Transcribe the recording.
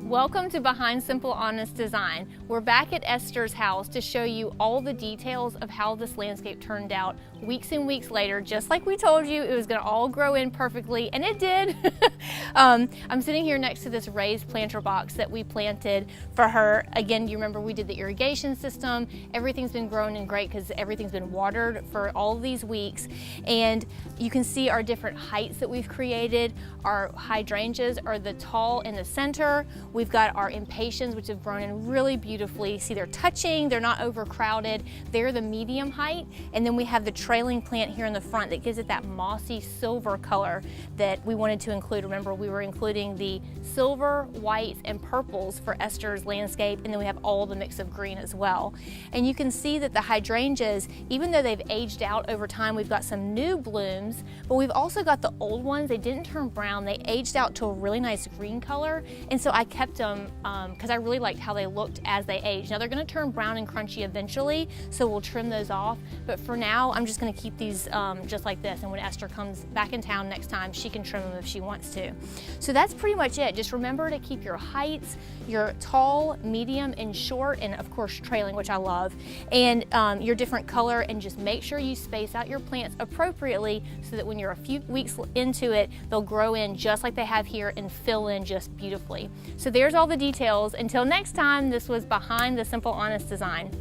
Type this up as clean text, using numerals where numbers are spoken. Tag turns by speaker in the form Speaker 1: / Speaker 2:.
Speaker 1: Welcome to Behind Simple Honest Design. We're back at Esther's house to show you all the details of how this landscape turned out weeks and weeks later. Just like we told you, it was going to all grow in perfectly, and it did. I'm sitting here next to this raised planter box that we planted for her. Again, you remember we did the irrigation system. Everything's been growing in great because everything's been watered for all of these weeks. And you can see our different heights that we've created. Our hydrangeas are the tall in the center. We've got our impatiens, which have grown in really beautifully. See, they're touching, they're not overcrowded. They're the medium height. And then we have the trailing plant here in the front that gives it that mossy silver color that we wanted to include. Remember, we were including the silver, whites, and purples for Esther's landscape, and then we have all the mix of green as well. And you can see that the hydrangeas, even though they've aged out over time, we've got some new blooms, but we've also got the old ones. They didn't turn brown. They aged out to a really nice green color, and so I kept them because I really liked how they looked as they aged. Now they're going to turn brown and crunchy eventually, so we'll trim those off, but for now I'm just going to keep these just like this, and when Esther comes back in town next time, she can trim them if she wants to. So that's pretty much it. Just remember to keep your heights, your tall, medium, and short, and of course trailing, which I love, and your different color, and just make sure you space out your plants appropriately so that when you're a few weeks into it, they'll grow in just like they have here and fill in just beautifully. So there's all the details. Until next time, this was Behind the Simple Honest Design.